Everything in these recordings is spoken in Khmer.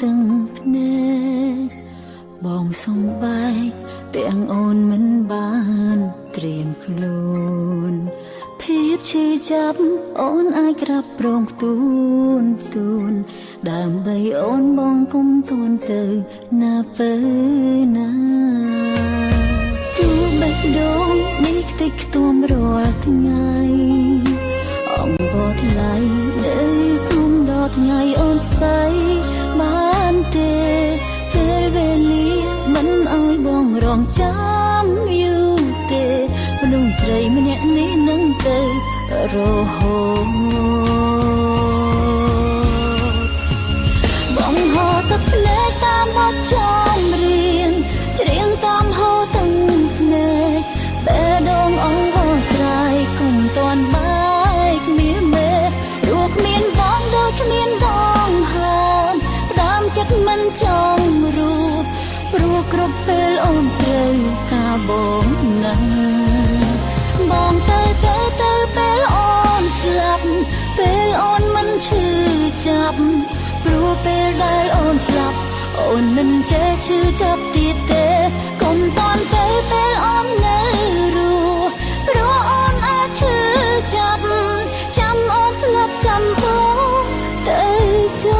ទាំងភ្នែកបងសំបែកទាំងអូនមិនបានត្រៀមខ្លួនភាពឈឺចាប់អូនអាចក្រាបព្រមទូនដើម្បីអូនបងគុំទួនទៅណាពេលណាទូបេះដូងនេះខ្ទេចខ្ទាំរាល់ថ្ងៃអំបោះថ្លៃនៅគុំដល់ថ្ងៃអូនស្អីបានទេពេលវេលាមិនអើយបងរងចាំយូរទេមនុស្សស្រីម្នាក់នេះនឹងទៅរហូតបងហូរទឹកភ្នែកតាមបទចម្រៀងច្រៀងតាមហូរទាំងភ្នែកបែរដងអង្វរស្រ័យគុំតាន់បែកមាសមេព្រោះគ្មានបងដូចគ្មានដងហើមផ្ដាំចិត្តមិនចង់រួចព្រោះគ្រប់ពេលអូនត្រូវការបងណាស់បងទៅពេលអូនស្លាប់ពេលអូនមិនឈឺចាប់ព្រោះពេលដែលអូនស្លាប់អូនមិនចេះឈឺចាប់ទៀតទេកុំតន់ទៅពេលអូននៅរស់ព្រោះអូនអាចឈឺចាប់ចាំអូនស្លាប់ចាំបងទៅចោ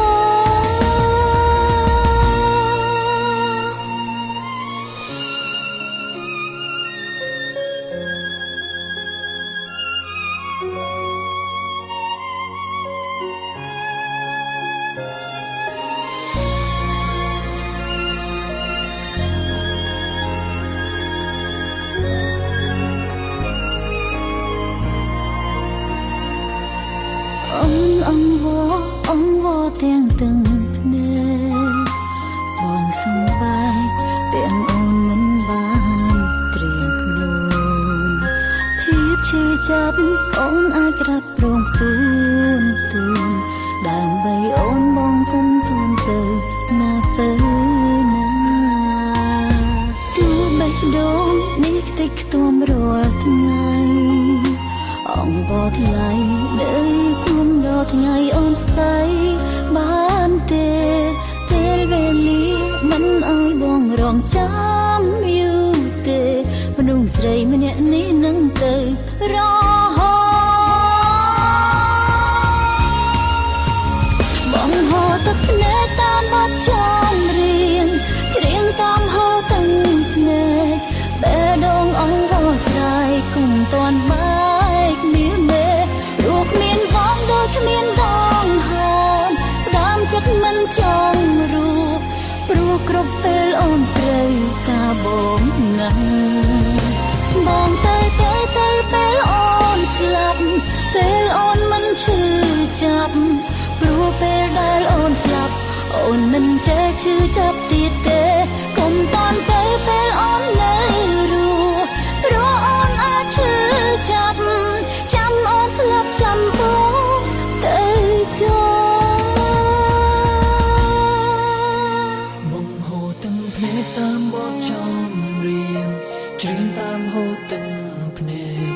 អង្វរទាំងភ្នែកបងសំបែកទាំងអូនមិនបានត្រៀមខ្លួនភាពឈឺចាប់អូនអាចក្រាបព្រមទូនដើម្បីអូនបងគុំទួនទៅណាពេលណាទូបេះដូងនេះខ្ទេចខ្ទាំរាល់ថ្ងៃអង្វរថ្លៃនៅគុំដល់ថ្ងៃអូនស្អីបានទេពេលវេលាមិនអើយបងរងចាំយូរទេមនុស្សស្រីម្នាក់នេះនឹងទៅរហូតបងហូរទឹកភ្នែកតាមបទចម្រៀងច្រៀងតាមហូរទាំងភ្នែកបែរដងអង្វរស្រ័យគុំតាន់បែកមាសមេព្រោះគ្មានបងដូចគ្មានដងហើមផ្ដាំចិត្តមិនចង់រួចព្រោះគ្រប់ពេលអូនត្រូវការបងណាស់បងទៅពេលអូនស្លាប់ពេលអូនមិនឈឺចាប់ព្រោះពេលដែលអូនស្លាប់អូនមិនចេះឈឺចាប់ទៀតទេកុំតន់ទៅពេលអូននៅរស់ព្រោះអូនអាចឈឺចាប់ចាំអូនស្លាប់ចាំបងទៅចោបងហូរទាំងភ្នែកតាមបទចម្រៀងច្រៀងតាមហូរទាំងភ្នែក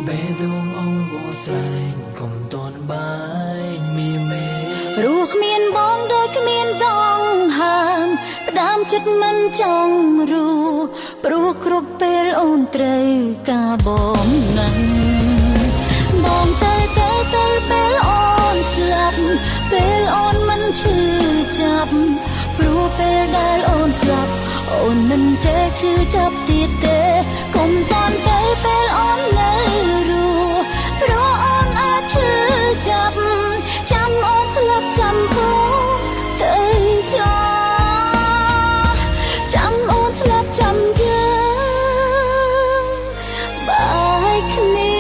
បែរដងអង្វរស្រែកកុំតន់បែកមាសមេព្រោះគ្មានបងដូចគ្មានដងហើមផ្ដាំចិត្តមិនចង់រួចព្រោះគ្រប់ពេលអូនត្រូវការបងណាស់បងទៅពេលអូនស្លាប់ពេលអូនមិនឈឺចាប់ព្រោះពេលដែលអូនស្លាប់អូនមិនចេះឈឺចាប់ទៀតទេកុំតន់ទៅពេលអូននៅរស់ព្រោះអូនអាចឈឺចាប់ចាំអូនស្លាប់ចាំបងទៅចោចាំអូនស្លាប់ចាំយើងបែកគ្នា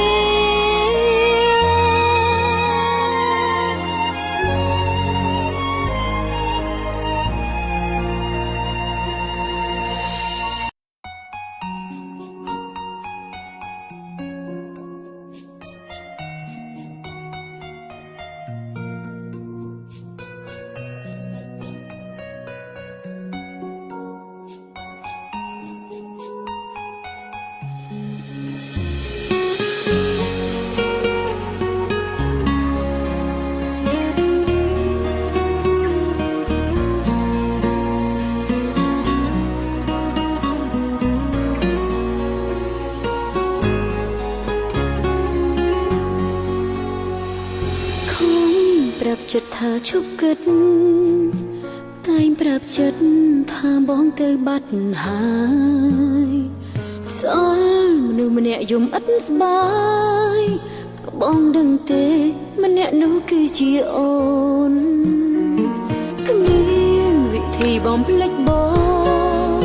ចិត្តថាឈប់គិតតែងប្រាប់ចិត្តថាបងទៅបាត់ហើយសល់មនុស្សម្នាក់យំឥតស្បើយបងដឹងទេម្នាក់នោះគឺជាអូនគ្មានវិធីបំភ្លេចបង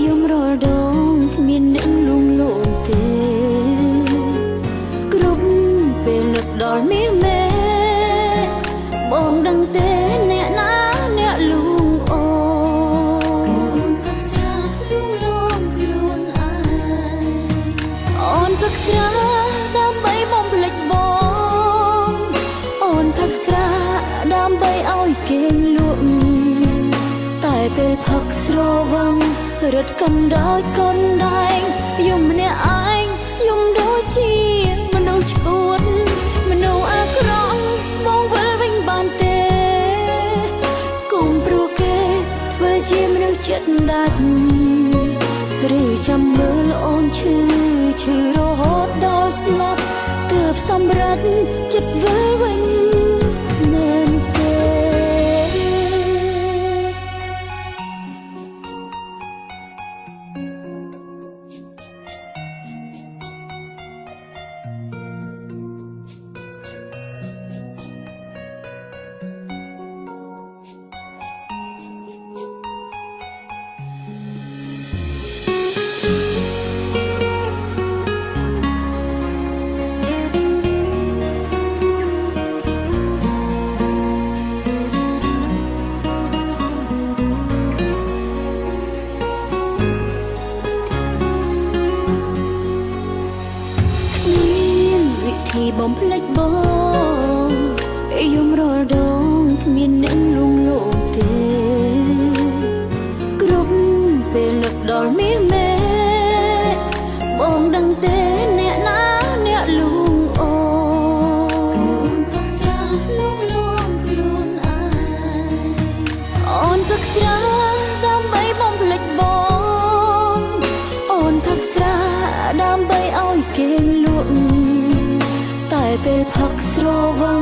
យំរាល់ដងគ្មានអ្នកលួងលោមទេគ្រប់ពេលនឹកដល់មាសមេបងដឹងទេអ្នកណាអ្នកលួងអូនផឹកស្រាលួងលោមខ្លួនឯងអូនផឹកស្រាដើម្បីបំភ្លេចបងអូនផឹកស្រាដើម្បីឲ្យគេលក់តែពេលផឹកស្រវឹងរត់កណ្ដោយកណ្ដែងយំម្នាក់ឯងយំដូចជាមនុស្សឈួតមនុស្សអាក្រក់បងវិលវិញបានទេកុំព្រោះគេធ្វើជាមនុស្សចិត្តដាច់ឬចាំមើលអូនឈឺរហូតដល់ស្លាប់ទើបសម្រេចចិត្តវិលវិញមែនទេបំភ្លេចបងយំរាល់ដងគ្មានអ្នកលួងលោមទេគ្រប់ពេលនឹកដល់មាសមេបងដឹងទេអ្នកណាអ្នកលួងអូនផឹកស្រាលួងលោមខ្លួនឯងអូនផឹកស្រាដើម្បីបំភ្លេចបងអូនផឹកស្រាដើម្បីឲ្យគេលក់តែពេលផឹកស្រវឹង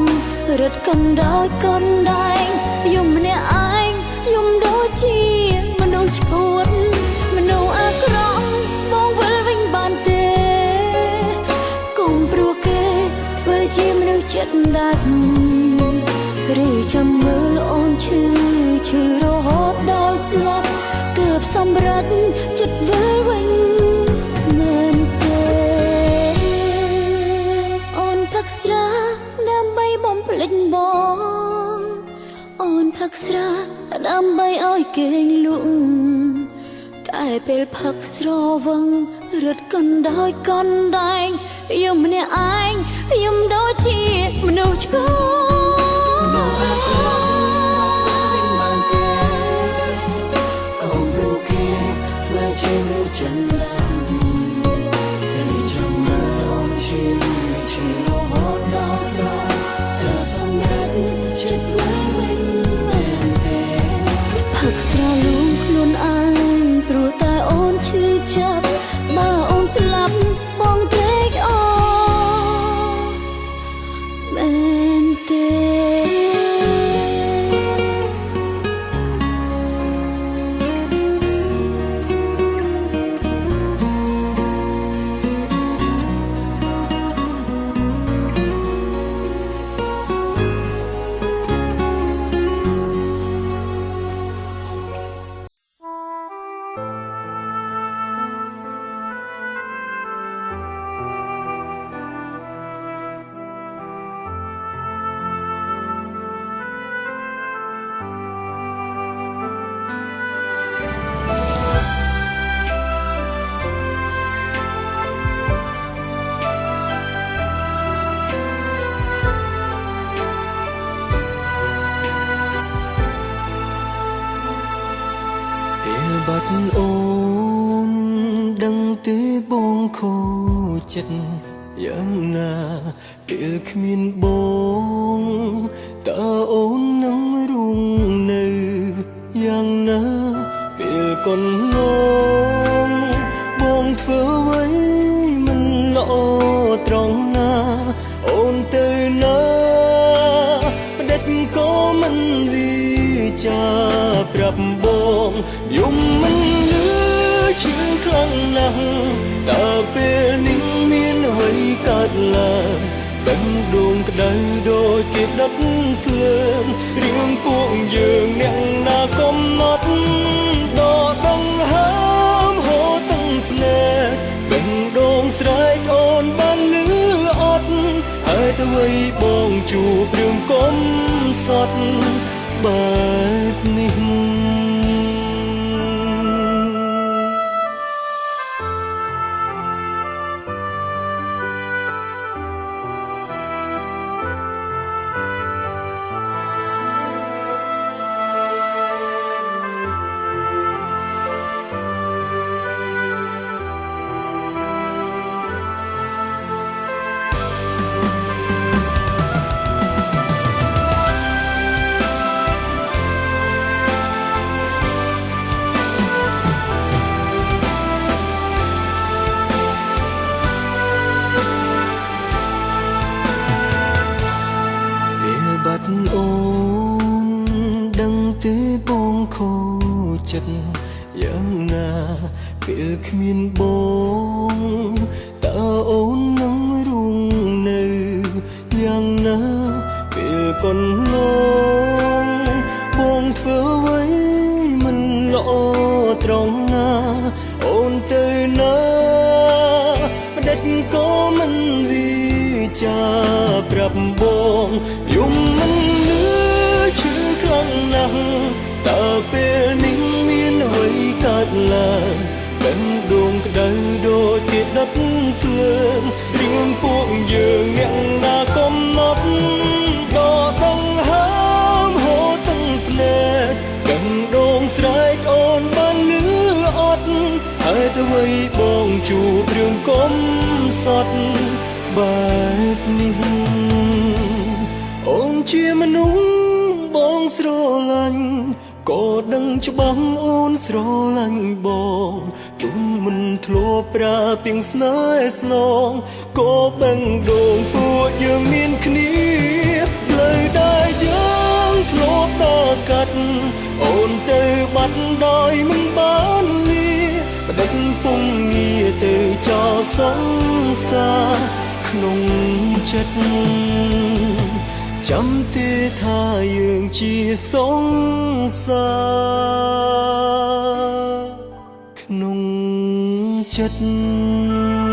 រត់កណ្ដោយកណ្ដែងយំម្នាក់ឯងយំដូចជាមនុស្សឈួតមនុស្សអាក្រក់បងវិលវិញបានទេកុំព្រោះគេធ្វើជាមនុស្សចិត្តដាច់ឬចាំមើលអូនឈឺរហូតដល់ស្លាប់ទើបសម្រេចចិត្តវិលវិញមែនទេផឹកស្រាដើម្បីបំភ្លេចបងអូនផឹកស្រាដើម្បីឲ្យគេលក់តែពេលផឹកស្រវឹងរត់កណ្ដោយកណ្ដែងយំម្នាក់ឯងយំដូចជាមនុស្សឈួតមនុស្សអាក្រក់វិញបានទេកុំព្រោះគេធ្វើជាមនុស្សចិត្តដាច់ឬចាំមើលអូនឈឺរហូតដល់ស្លាប់ទើបសម្រេចចិត្តវិលវិញមែនទេផឹកស្រាលួងខ្លួនឯងព្រោះតែអូនឈឺចាប់បើអូនស្លាប់បងត្រេកអរមែនទេ បាត់អូនដឹងទេបងខូចចិត្តយ៉ាងណាពេលគ្មានបងតើអូននឹងរួងនៅយ៉ាងណាពេលកូនងងបងធ្វើអ្វីមិនល្អត្រង់ណាអូនទៅណាផ្ដេច ចាប្រាប់បងយំមិនលឺឈឺខ្លាំងណាស់តើពេលនេះមានអ្វីកើតឡើងដឹងដួងក្តៅដូចគេដុតភ្លើងរឿងពួកយើងអ្នកណាកំណត់ដកដង្ហើមហូរទាំងភ្នែកបេះដូងស្រែកអូនបានលឺអត់ហើយទៅអ្វីបងជួបរឿងកំសត់បែបនេះអូនដឹងទេបងខូចចិត្តយ៉ាងណាពេលគ្មានបងតើអូននឹងរួងនៅយ៉ាងណាពេលកន្លងបងធ្វើអ្វីមិនល្អត្រង់ណាអូនទៅណាម្ដេចក៏មិនវិចាប្រាប់បងយំមិនលឺឈឺខ្លាំងណាស់តើពេលនេះមានអ្វីកើតឡើងដឹងដួងក្តៅដូចគេដុតភ្លើងរឿងពួកយើងអ្នកណាកំណត់ដកដង្ហើមហូរទាំងភ្នែកដឹងដងស្រែកអូនបានលឺអត់ហើយទៅអ្វីបងជួបរឿងកំសត់បែបនេះអូនជាមនុស្សបងស្រឡាញ់ក៏ដឹងច្បាស់អូនស្រឡាញ់បងជុំមិនធ្លាប់ប្រើពីងស្នេហ៍ស្នងក៏បេះដូងពួកយើងមានគ្នាផ្លូវដែលយើងធ្លាប់ដើរកាត់អូនទៅបាត់ដោយមិនបានលាបដិញពុំងារទៅចោលសង្សារក្នុងចិត្តចាំទេថាយើងជាសង្សារក្នុងចិត្ត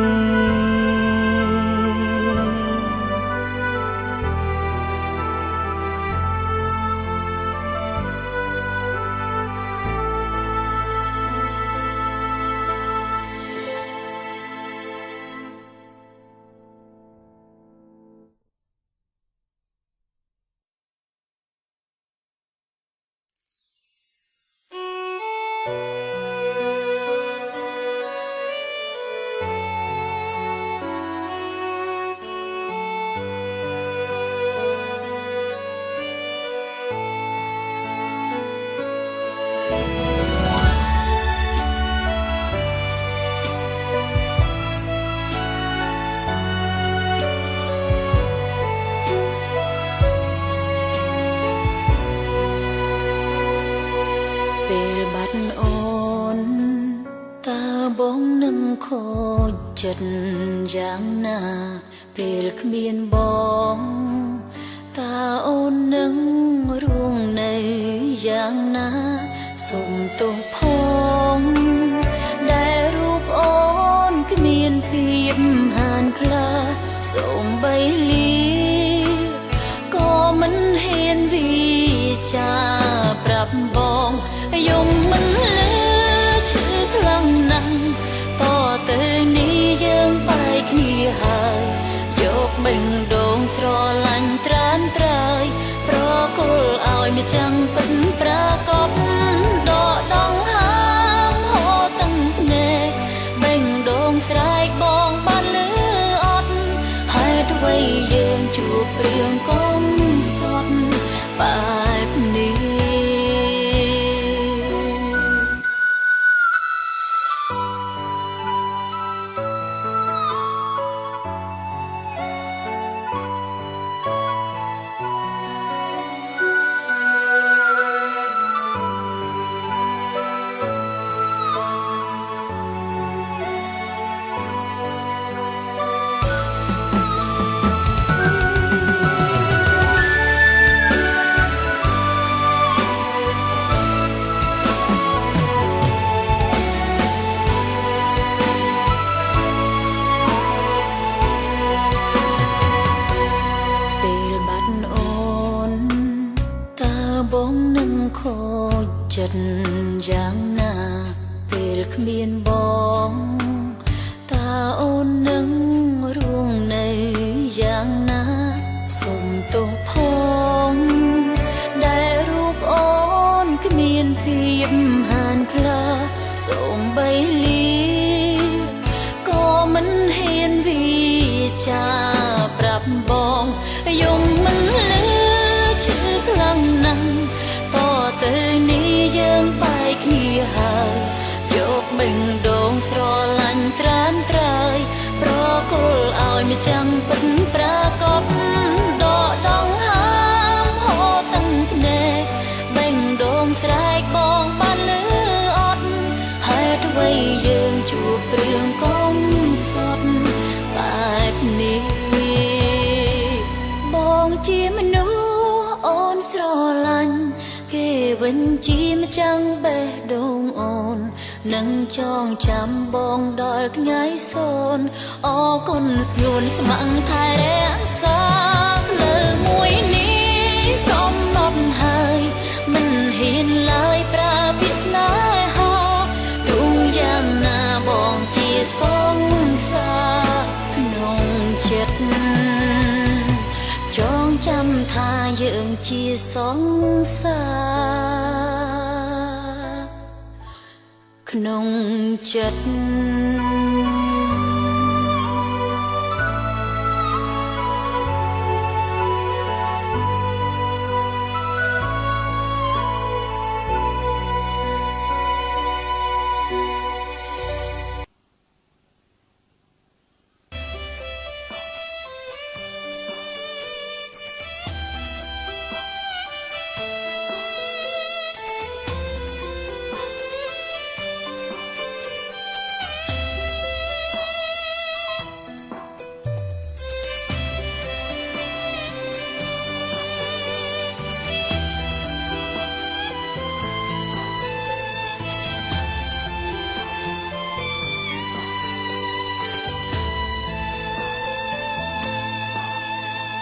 ពេលបាត់អូនតើបងនឹងខូចចិត្តយ៉ាងណាពេលគ្មានបងតើអូននឹងរួងនៅយ៉ាងណាសូមទោសផងដែលរូបអូនគ្មានភាពហានខ្លាសូមបីលាក៏មិនហ៊ានវិចាប្រាប់បងយំមិនលឺឈឺខ្លាំងណាស់តទៅនេះយើងបែកគ្នាហើយយកបេះដូងស្រឡាញ់ត្រានត្រើយប្រគល់ឲ្យម្ចាំងពិតប្រាកដដកដង្ហើមហូរទាំងភ្នែកបេះដូងស្រែកបងបានលឺអត់ហេតុអ្វីយើងជួបរឿងកំសត់បែបនេះ ចិត្តយ៉ាងណាពេលគ្មានបងតើអូននឹងរួងនៅយ៉ាងណាសូមទោសផងដែលរូបអូនគ្មានភាពហានខ្លាសូមបីលាក៏មិនហ៊ានវិចាប្រាប់បងយំមិនលឺឈឺខ្លាំងណាស់តទៅនេះយើងបែកគ្នាហើយយកបេះដូងស្រឡាញ់ត្រានត្រើយប្រគល់ឲ្យម្ចាំងពិតប្រាកដដកដងហាមហូរទាំងភ្នែកបេះដូងស្រែកបងបានលឺអត់ហេតុអ្វីយើងជួបរឿងកុំសត់បែបនេះបងជាមនុស្សអូនស្រឡាញ់គេវិញជាម្ចាំងបេះដូងអូននឹងចងចាំបងដល់ថ្ងៃសូន្យអរគុណស្ងួនស្ម័គ្រថែរក្សាលើមួយនេះកំណត់ហើយមិនហ៊ានឡើយប្រើពាក្យស្នេហាទោះយ៉ាងណាបងជាសង្សារក្នុងចិត្តចងចាំថាយើងជាសង្សារក្នុងចិត្ត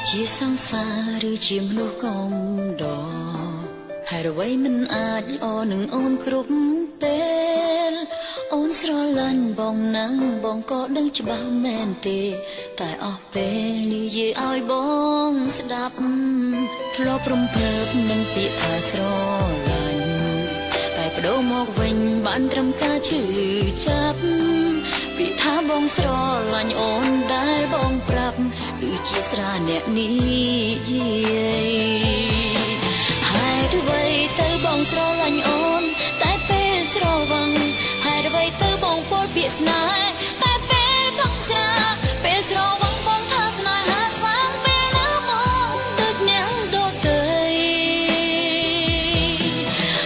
ជាសង្សារឬជាមនុស្សកំដរហើយអ្វីមិនអាចល្អនឹងអូនគ្រប់ពេលអូនស្រឡាញ់បងណាស់បងក៏ដឹងច្បាស់មែនទេតែអស់ពេលនិយាយឲ្យបងស្ដាប់ធ្លាប់រំភើបនឹងពាក្យថាស្រឡាញ់តែបដូរមកវិញបានត្រឹមការឈឺចាប់ពីថាបងស្រឡាញ់អូនដែលបងប្រាប់គឺជាស្រាអ្នកនេះយាយហើយអ្វីទៅបងស្រឡាញ់អូនតែពេលស្រវឹងហើយអ្វីទៅបងពោលពាក្យស្នេហ៍តែពេលបងស្រាពេលស្រវឹងបងថាស្នេហាស្វាងពេលណាបងដូចអ្នកដទៃ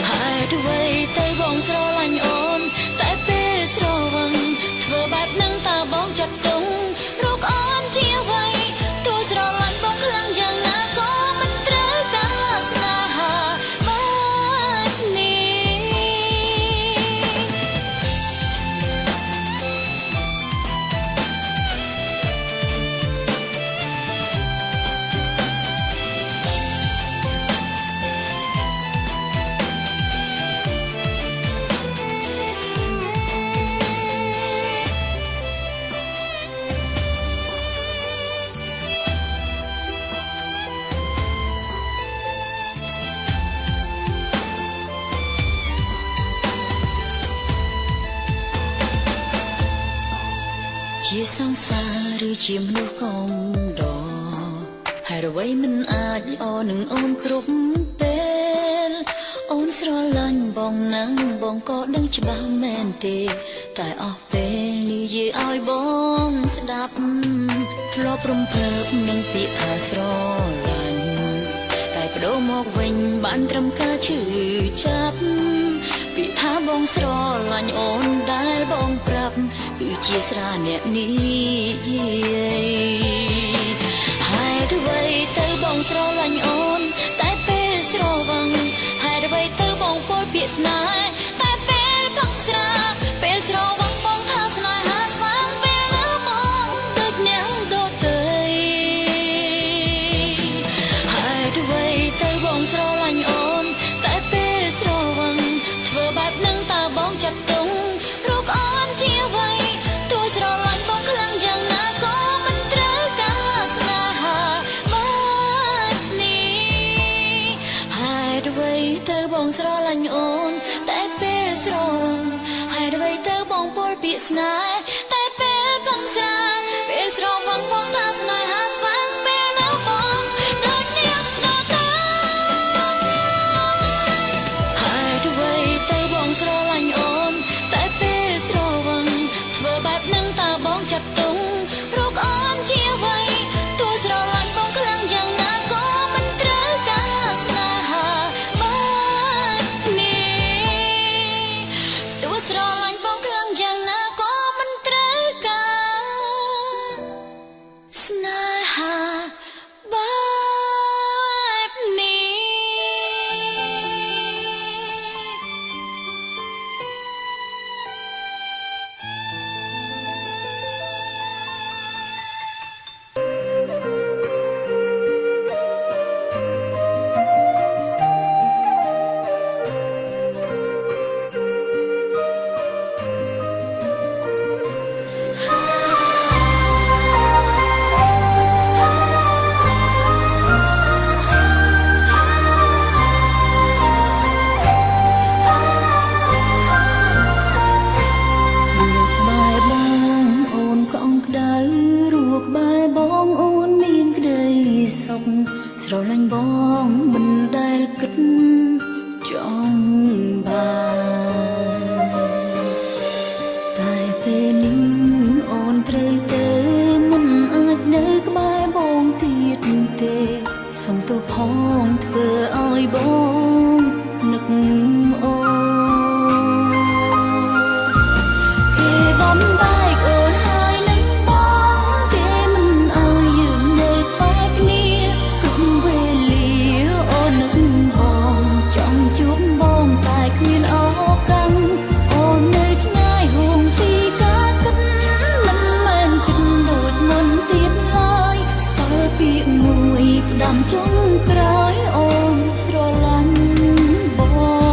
ហើយអ្វីទៅបងស្រឡាញ់អូនតែពេលស្រវឹងធ្វើបែបនឹងតើបងចាត់ទុំរូបអូនជាអ្វីទោះស្រឡាញ់បងខ្លាំងយ៉ាងណាក៏មិនត្រូវការស្នេហាបែបនេះជាសង្សារឬជាមនុស្សកំដរហើយអ្វីមិនអាចល្អនឹងអូនគ្រប់ពេលអូនស្រឡាញ់បងណាស់បងក៏ដឹងច្បាស់មែនទេតែអស់ពេលនិយាយឲ្យបងស្ដាប់ធ្លាប់រំភើបនឹងពាក្យថាស្រឡាញ់តែបដូរមកវិញបានត្រឹមការឈឺចាប់ពីថាបងស្រឡាញ់អូនដែលបងប្រាប់គឺជាស្រាអ្នកនេះយាយហើយអ្វីទៅបងស្រឡាញ់អូនតែពេលស្រវឹងហើយអ្វីទៅបងពោលពាក្យស្នេហ៍តែពេលបងស្រាពេលស្រវឹងបងថាស្នេហាស្វាងពេលណាបងដូចអ្នកដទៃហើយអ្វីទៅបងស្រឡាញ់អូនតែពេលស្រវឹង ស្នេហ៍តែពេលខំស្រាពេលស្រវឹងបងថាស្នេហាស្វាងពេលណាបងដូចនាងដល់ទៅហើយអ្វីទៅបងស្រឡាញ់អូនតែពេលស្រវឹងធ្វើបែបនឹងតើបងចាត់ទុំរកអូនជាអ្វីទោះស្រឡាញ់បងខ្លាំងយ៉ាងណាក៏មិនត្រូវការស្នេហាបែបនេះទោះស្រឡាញ់បងខ្លាំងយ៉ាងណាក៏មិនត្រូវការស្នេហាបែបនេះ ស្រឡាញ់បងមិនដែលគិតចង់បានតែពេលនេះអូនត្រូវទៅមិនអាចនៅក្បែរបងទៀតទេសុំទោសផងធ្វើឲ្យបងនឹកអូនគេបំបែកអូនហើយនឹងបងគេមិនឲ្យយើងនៅក្បែរគ្នាគ្រប់វេលាអូននឹងបងចង់ជួបបងតែគ្មានឱកាសអូននៅឆ្ងាយហួងពីការគិតមិនមែនចិត្តដូចមុនទៀតឡើយសល់ពាក្យមួយផ្ដាំចុងក្រោយអូនស្រឡាញ់បង គ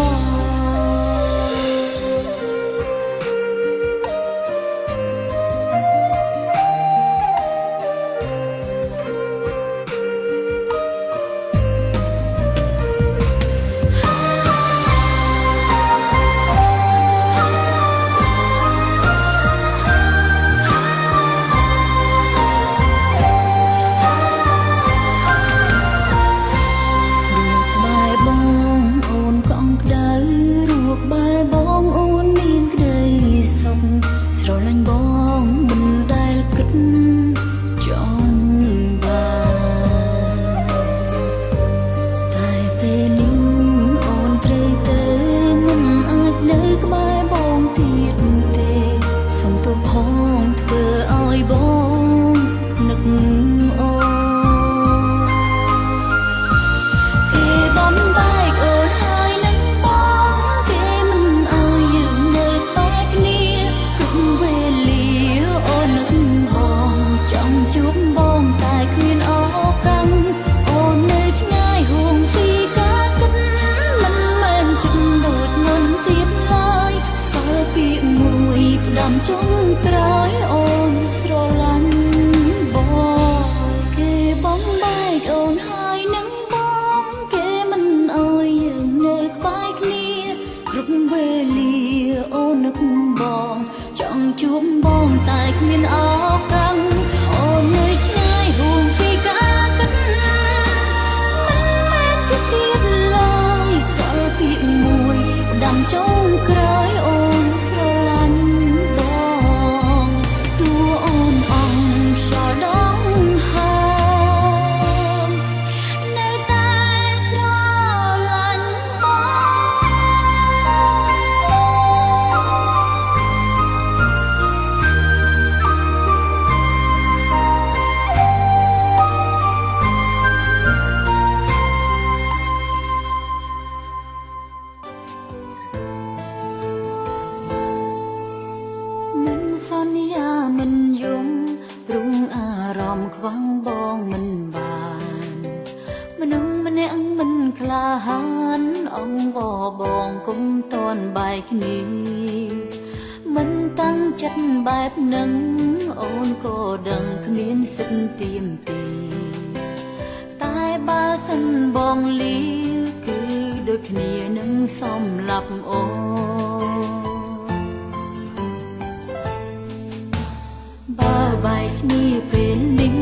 បែកគ្នាពេលនេះ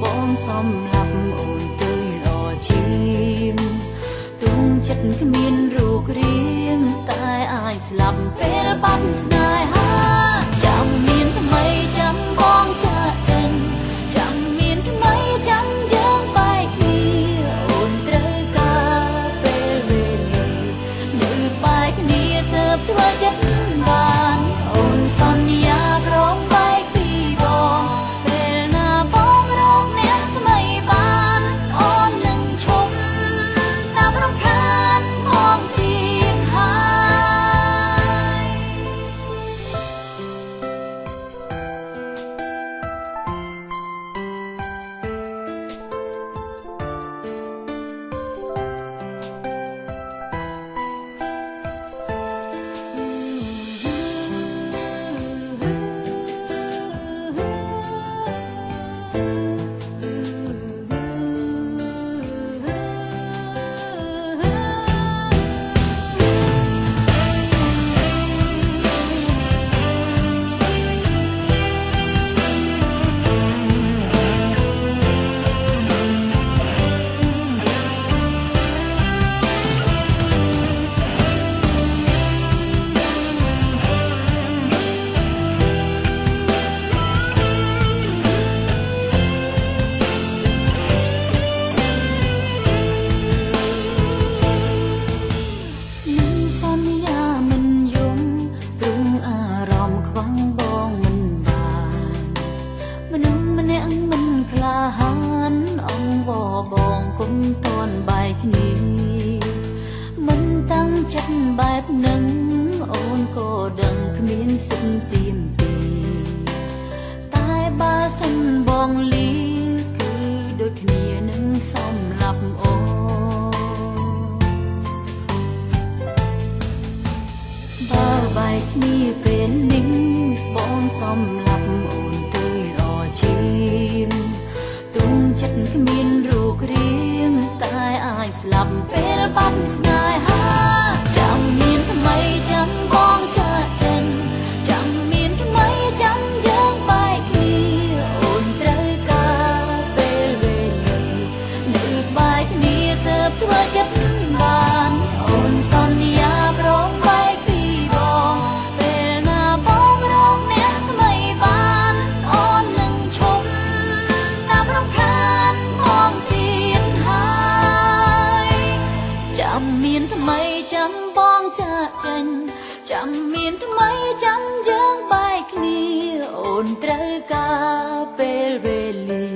បងសំឡាប់អូនទៅល្អជាងទុំចិត្តគ្មានរូបរាងតែអាចស្លាប់ពេលបាត់ស្នេហាចាំមានថ្មីចាំបងចាក់ចេញចាំមានថ្មីចាំយើងបែកគ្នាអូនត្រូវការពេលវេលានៅបែកគ្នាទើបធ្វើចិត្តបានអូនសន្យាក្រងបែកពីបងពេលណាបងរកអ្នកថ្មីបានអូននឹងឈប់តាមរំខានមកទៀតហើយបងគុំតនបែកគ្នាមិនតាំងចិត្តបែបនឹងអូនក៏ដឹងគ្មានសិទ្ធទៀមទីតែបើសិនបងលីគឺដូចគ្នានឹងសំឡាប់អូនបើបែកគ្នាពេលនេះបងសំឡាប់អូនទៅល្អជាងទុំចិត្តគ្មានរូបរាងតែអាចស្លាប់ពេលបាត់ស្នេហាចាំមានថ្មីចាំបងចាក់ចេញចាំមានថ្មីចាំយើងបែកគ្នាអូនត្រូវការពេលវេលានៅបែកគ្នាទើបធ្វើចិត្តបានអូនសន្យាប្រងបែកពីបងពេលណាបងរកអ្នកថ្មីបានអូននឹងឈប់តាមរំខានមកទៀតហើយចាំមានថ្មីចាំបងចាក់ចេញចាំមានថ្មីចាំយើងបែកគ្នាអូនត្រូវការពេលវេលា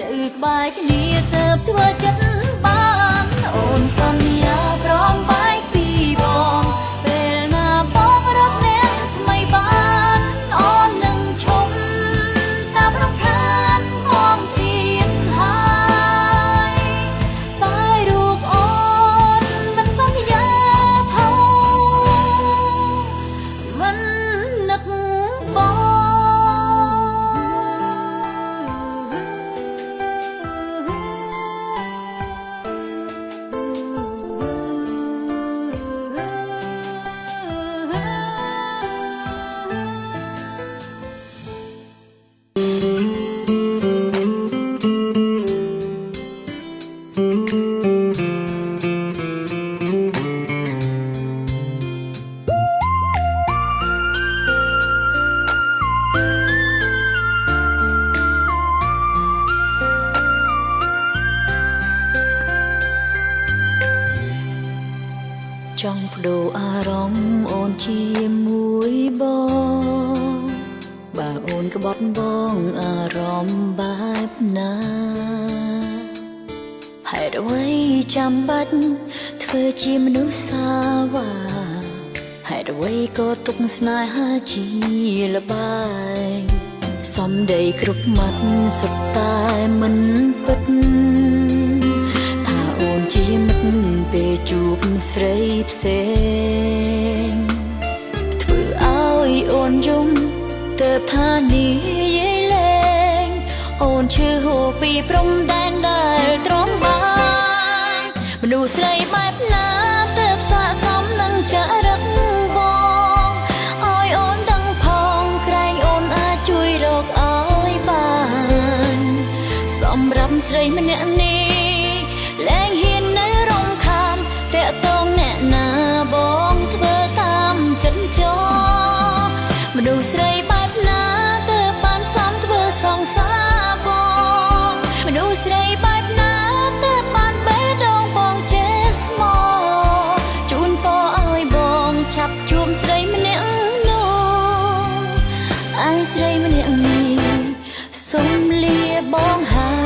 នៅក្បែរគ្នាទើបធ្វើចិត្តបានអូនសន្យាព្រមបែកពីបងពេលណាបងរកអ្នកថ្មីបានអូននឹងឈប់តាមរំខានមកទៀតហើយតែរូបអូនមិនសន្យាថោមិននឹកបង ចង់បដូរអារម្មណ៍អូនជាមួយបងបើអូនក្បត់បងអារម្មណ៍បែបណាហេតុអ្វីចាំបាច់ធ្វើជាមនុស្សសាវាហេតុអ្វីក៏ទុកស្នេហាជាលបាយសំដីគ្រប់មាត់សុទ្ធតែមិនពិតថាអូនជាមិត្តពេលជួបស្រីផ្សេងធ្វើឲ្យអូនយំទៅថានេះយាយលែងអូនឈឺហូរពីព្រំដែនដែលទ្រាំបានមនុស្សស្រីបែបណាទើបស័ក្តិសមនឹងចរិតបងឲ្យអូនដឹងផងក្រែងអូនអាចជួយរកឲ្យ ស្រីម្នាក់នេះលែងហ៊ាននៅរំខានតាក់ទងអ្នកណាបងធ្វើតាមចិត្តចោមនុស្សស្រីបែបណាទើបបានសំធ្វើសងសាបងមនុស្សស្រីបែបណាទើបបានបេះដូងបងចេះស្មោជូនពរឲ្យបងឆាប់ជួបស្រីម្នាក់នោះឯស្រីម្នាក់នេះសូមលាបងហើយ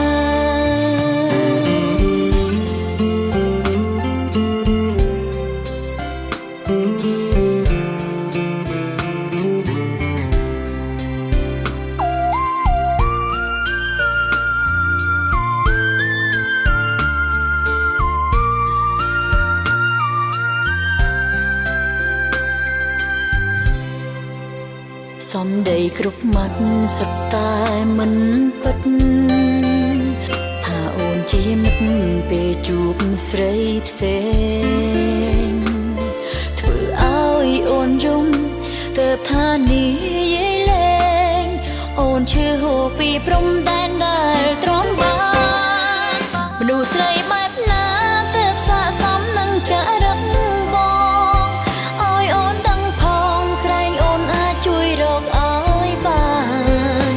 សំដីគ្រប់មាត់សុទ្ធតែមិនពិតថាអូនជាមិត្តពេលជួបស្រីផ្សេងធ្វើឲ្យអូនយំទៅថានេះយាយលែងអូនឈឺហូរពីព្រំដែនដែលទ្រាំបានមនុស្សស្រីបែបណាទើបស័ក្តិសមនឹងចរិតបងឲ្យអូនដឹងផងក្រែងអូនអាចជួយរកឲ្យបាន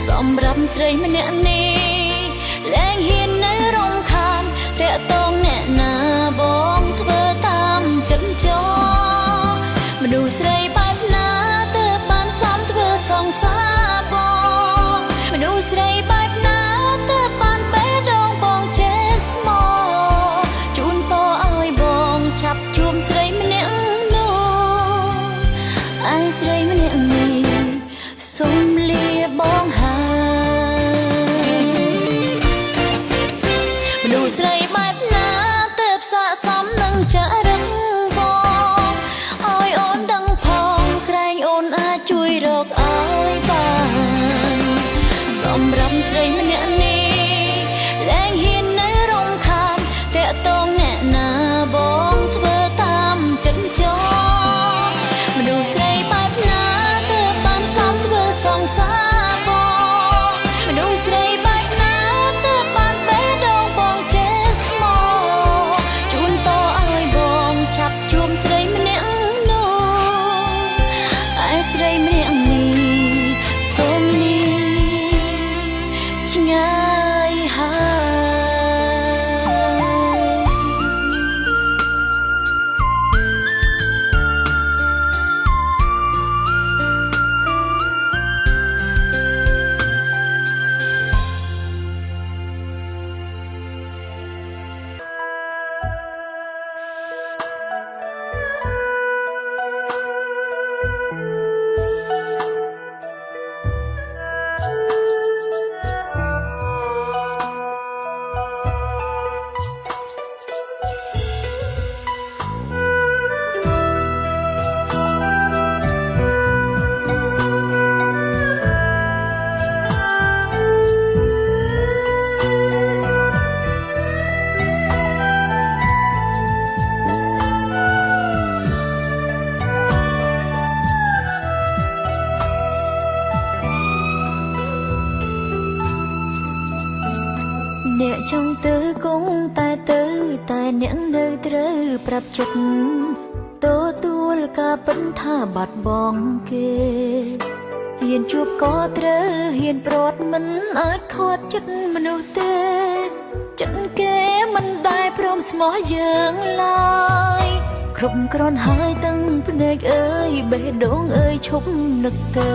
សម្រាប់ស្រីម្នាក់នេះលែងហ៊ាននៅរំខានតាក់ទងអ្នកណាបងធ្វើតាមចិត្តចោមនុស្សស្រីបែបណាទើបបានសំធ្វើសងសាបងមនុស្សស្រីបែបណាទើបបានបេះដូងបងចេះស្មោជូនពរឲ្យបងឆាប់ជួបស្រីម្នាក់នោះឯស្រីម្នាក់នេះសូមលាបងហើយមនុស្សស្រីបែបណាទើបស័ក្តិសមនឹងចរិតបងឲ្យអូនដឹងផងក្រែងអូនអាចជួយរកឲ្យបានសម្រាប់ស្រីម្នាក់នេះលែងហ៊ាននៅរំខានតាក់ទងអ្នកណាបងធ្វើតាមចិត្តចោមនុស្សស្រីបែបណាទើបបានសំធ្វើសងសាបងមនុស្សស្រីបែបណាទើបបានបេះដូងបងចេះស្មោជូនពរឲ្យបងឆាប់ជួបស្រីម្នាក់នោះឯស្រីម្នាក់នេះសូមលាឆ្ងាយហើយអ្នកចង់ទៅគង់តែទៅតែអ្នកនៅត្រូវប្រាប់ចិត្តទទួលការពិតថាបាត់បង់គេហ៊ានជួបក៏ត្រូវហ៊ានប្រត់មិនអាចខកចិត្តមនុស្សទេចិត្តគេមិនដែលព្រមស្មោះយើងឡើយគ្រប់គ្រាន់ហើយទាំងភ្នែកអើយបេះដូងអើយឈប់នឹកទៅ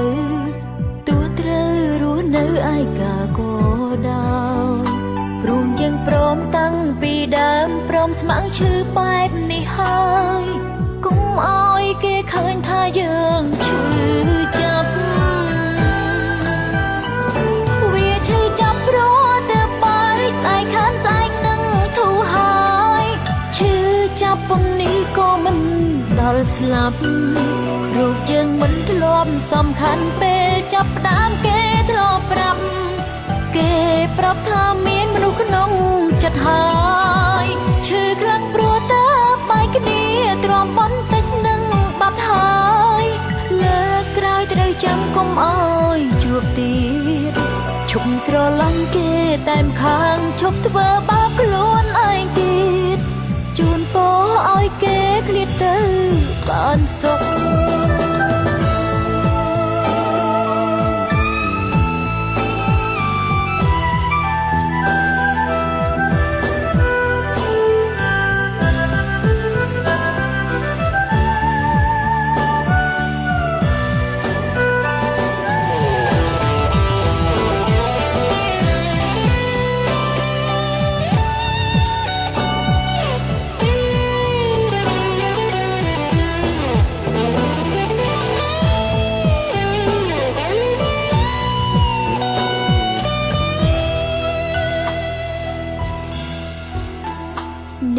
ទោះត្រូវរស់នៅឯកាក៏ដោយព្រោះយើងព្រមតាំងពីដើមព្រមស្ម័គ្រឈឺបែបនេះហើយកុំឲ្យគេឃើញថាយើងឈឺចាប់វាឈឺចាប់ព្រោះតែបាយស្អែកខានស្អែកនឹងធូរហើយឈឺចាប់ពំនេះក៏មិនដល់ស្លាប់រូបយើងមិនធ្លាប់សំខាន់ពេលចាប់ផ្ដើមគេធ្លាប់ប្រាប់គេប្រាប់ថាមានមនុស្សក្នុងចិត្តហើយឈឺខ្លាំងព្រោះតើបែកគ្នាទ្រាំបន្តិចនឹងបាត់ហើយលើកក្រោយត្រូវចាំកុំអើយជួបទៀតឈ ឈប់ស្រឡាញ់គេតែម្ខាងឈប់ធ្វើបាបខ្លួនឯងទៀតជូនពរឲ្យគេឃ្លាតទៅបានសុខ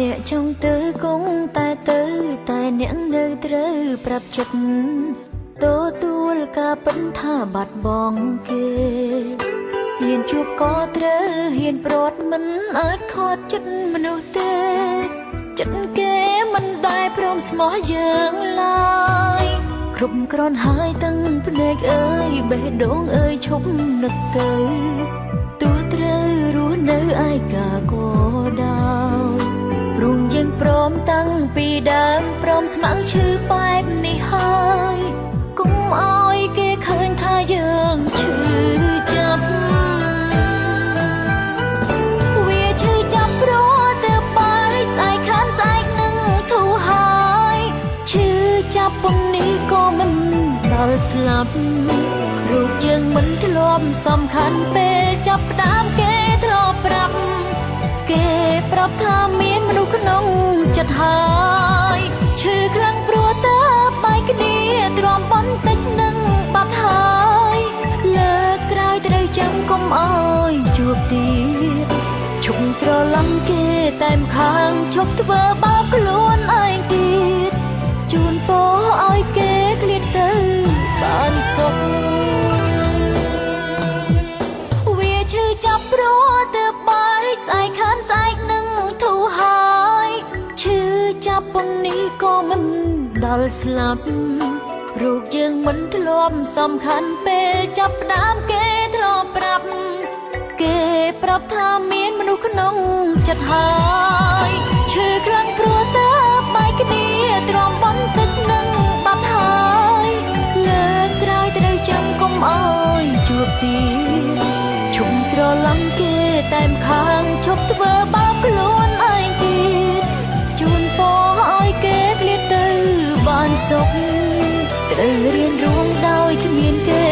អ្នកចង់ទៅគង់តែទៅតែអ្នកនៅត្រូវប្រាប់ចិត្តទទួលការពិនថាបាត់បង់គេហ៊ានជួបក៏ត្រូវហ៊ានប្រត់មិនអាចខត់ចិត្តមនុស្សទេចិត្តគេមិនដែលព្រមស្មោះយើងឡើយគ្រប់គ្រាន់ហើយទាំងភ្នែកអើយបេះដូងអើយឈប់នឹកទៅទោះត្រូវរស់នៅឯកាក៏ដោយព្រមយើងព្រមតាំងពីដើមព្រមស្ម័គ្រឈឺបែបនេះហើយកុំឲ្យគេឃើញថាយើងឈឺចាប់វាឈឺចាប់ព្រោះទៅបាយស្អែកខានស្អែកនឹងធូរហើយឈឺចាប់ពងនេះក៏មិនដល់ស្លាប់រូបយើងមិនធ្លាប់សំខាន់ពេលចាប់ផ្ដើមគេធ្លាប់ប្រាប់គេប្រាប់ថាមានមនុស្សក្នុងចិត្តហើយឈឺខ្លាំងព្រោះតើបែកគ្នាទ្រាំបន្តិចនឹងបាត់ហើយលើកក្រោយត្រូវចាំកុំអើយជួបទៀតឈប់ស្រឡាញ់គេតែម្ខាងឈប់ធ្វើបាបខ្លួនឯងទៀតជូនពរឲ្យគេឃ្លាតទៅបានសុខវាឈឺចាប់ព្រោះតើបាយស្អែកខានស្អែកនឹងធូរហើយឈឺចាប់ពងនេះក៏មិនដល់ស្លាប់រូបយើងមិនធ្លាប់សំខាន់ពេលចាប់ផ្ដើមគេធ្លាប់ប្រាប់គេប្រាប់ថាមានមនុស្សក្នុងចិត្តហើយឈឺខ្លាំងព្រោះតើបែកគ្នាទ្រាំបន្តិចនឹងបាត់ហើយលើកក្រោយត្រូវចាំកុំអើយជួបទៀតឈប់ស្រឡាញ់គេតែម្ខាងឈប់ធ្វើបាបខ្លួនឯងទៀតជូនពរឲ្យគេឃ្លាតទៅបានសុខត្រូវរៀនរួមដោយគ្មានគេ